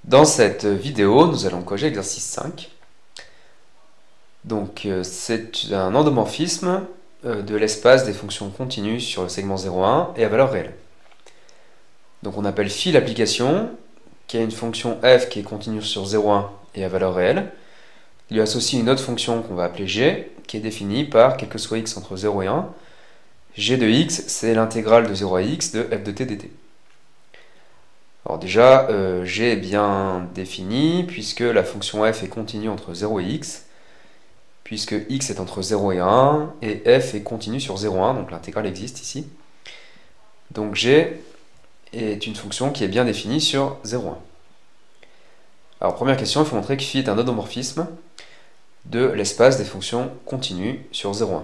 Dans cette vidéo, nous allons corriger l'exercice 5. Donc, c'est un endomorphisme de l'espace des fonctions continues sur le segment 0,1 et à valeur réelle. Donc, on appelle phi l'application, qui a une fonction f qui est continue sur 0,1 et à valeur réelle. Il lui associe une autre fonction qu'on va appeler g, qui est définie par, quel que soit x entre 0 et 1, g de x, c'est l'intégrale de 0 à x de f de t dt. Alors déjà, g est bien défini, puisque la fonction f est continue entre 0 et x, puisque x est entre 0 et 1, et f est continue sur 0,1, donc l'intégrale existe ici. Donc g est une fonction qui est bien définie sur 0,1. Alors première question, il faut montrer que phi est un endomorphisme de l'espace des fonctions continues sur 0,1.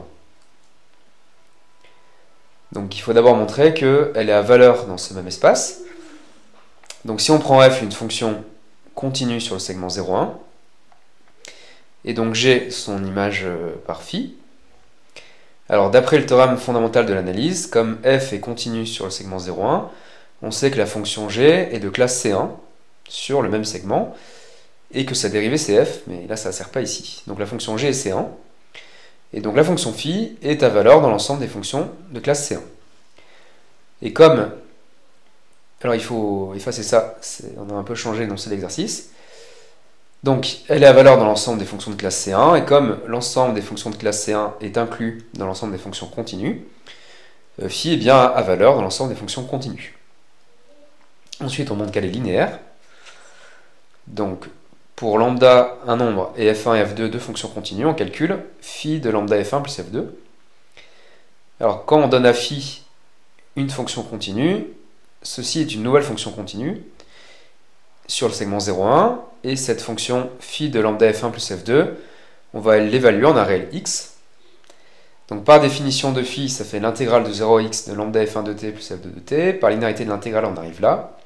Donc il faut d'abord montrer qu'elle est à valeur dans ce même espace. Donc si on prend f une fonction continue sur le segment 0,1, et donc g son image par phi, alors d'après le théorème fondamental de l'analyse, comme f est continue sur le segment 0,1, on sait que la fonction g est de classe C1 sur le même segment, et que sa dérivée c'est f, mais là ça ne sert pas ici. Donc la fonction g est C1, et donc la fonction phi est à valeur dans l'ensemble des fonctions de classe C1. Et comme... Alors il faut effacer ça, on a un peu changé l'énoncé de l'exercice. Donc elle est à valeur dans l'ensemble des fonctions de classe C1, et comme l'ensemble des fonctions de classe C1 est inclus dans l'ensemble des fonctions continues, phi est bien à valeur dans l'ensemble des fonctions continues. Ensuite on montre qu'elle est linéaire. Donc pour lambda, un nombre, et f1 et f2, deux fonctions continues, on calcule phi de lambda f1 plus f2. Alors quand on donne à phi une fonction continue, ceci est une nouvelle fonction continue sur le segment 0,1, et cette fonction phi de lambda f1 plus f2, on va l'évaluer en un réel x. Donc par définition de phi, ça fait l'intégrale de 0 à x de lambda f1 de t plus f2 de t. Par linéarité de l'intégrale, on arrive là.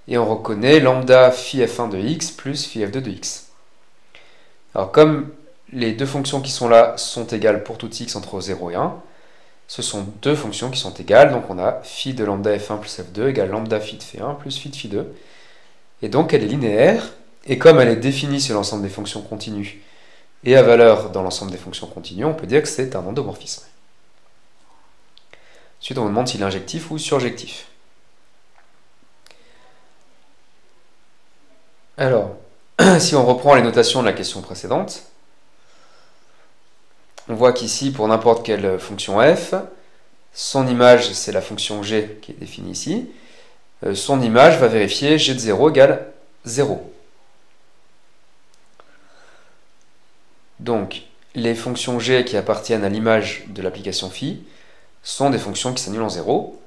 Et on reconnaît lambda phi f1 de x plus phi f2 de x. Alors comme les deux fonctions qui sont là sont égales pour tout x entre 0 et 1, ce sont deux fonctions qui sont égales, donc on a phi de lambda f1 plus f2 égale lambda phi de phi1 plus phi de phi2. Et donc elle est linéaire, et comme elle est définie sur l'ensemble des fonctions continues et à valeur dans l'ensemble des fonctions continues, on peut dire que c'est un endomorphisme. Ensuite on vous demande s'il est injectif ou surjectif. Alors, si on reprend les notations de la question précédente, on voit qu'ici, pour n'importe quelle fonction f, son image, c'est la fonction g qui est définie ici. Son image va vérifier g de 0 égale 0. Donc, les fonctions g qui appartiennent à l'image de l'application phi sont des fonctions qui s'annulent en 0.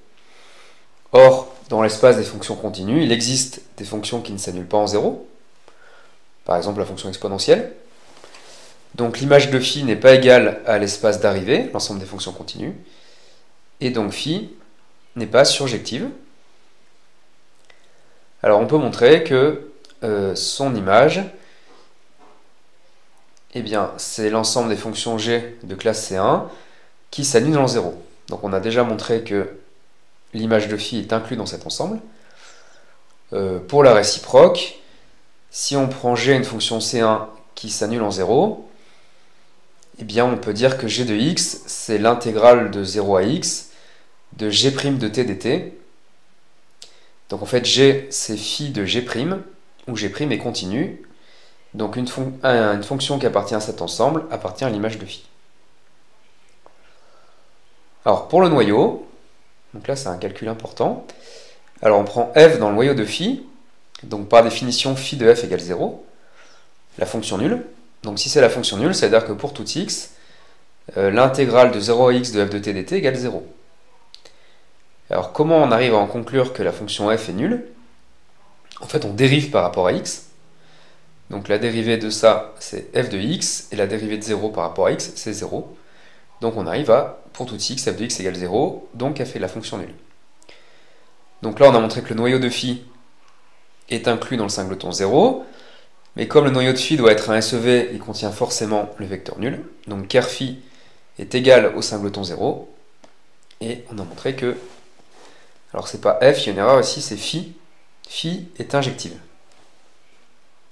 Or, dans l'espace des fonctions continues, il existe des fonctions qui ne s'annulent pas en 0. Par exemple, la fonction exponentielle. Donc l'image de phi n'est pas égale à l'espace d'arrivée, l'ensemble des fonctions continues, et donc phi n'est pas surjective. Alors on peut montrer que son image, eh bien, c'est l'ensemble des fonctions g de classe C1 qui s'annulent en 0. Donc on a déjà montré que l'image de phi est inclue dans cet ensemble. Pour la réciproque, si on prend g une fonction C1 qui s'annule en 0, eh bien on peut dire que g de x, c'est l'intégrale de 0 à x de g' de t dt. Donc en fait, g, c'est phi de g', où g' est continu. Donc une fonction qui appartient à cet ensemble appartient à l'image de phi. Alors pour le noyau, donc là c'est un calcul important. Alors on prend f dans le noyau de phi, donc par définition phi de f égale 0, la fonction nulle. Donc si c'est la fonction nulle, ça veut dire que pour tout x, l'intégrale de 0 à x de f de t dt égale 0. Alors comment on arrive à en conclure que la fonction f est nulle? En fait on dérive par rapport à x. Donc la dérivée de ça c'est f de x, et la dérivée de 0 par rapport à x c'est 0. Donc on arrive à, pour tout x, f de x égale 0, donc f est la fonction nulle. Donc là on a montré que le noyau de phi est inclus dans le singleton 0, mais comme le noyau de phi doit être un SEV, il contient forcément le vecteur nul. Donc ker phi est égal au singleton 0, et on a montré que, alors c'est pas f, il y a une erreur ici, c'est phi est injective.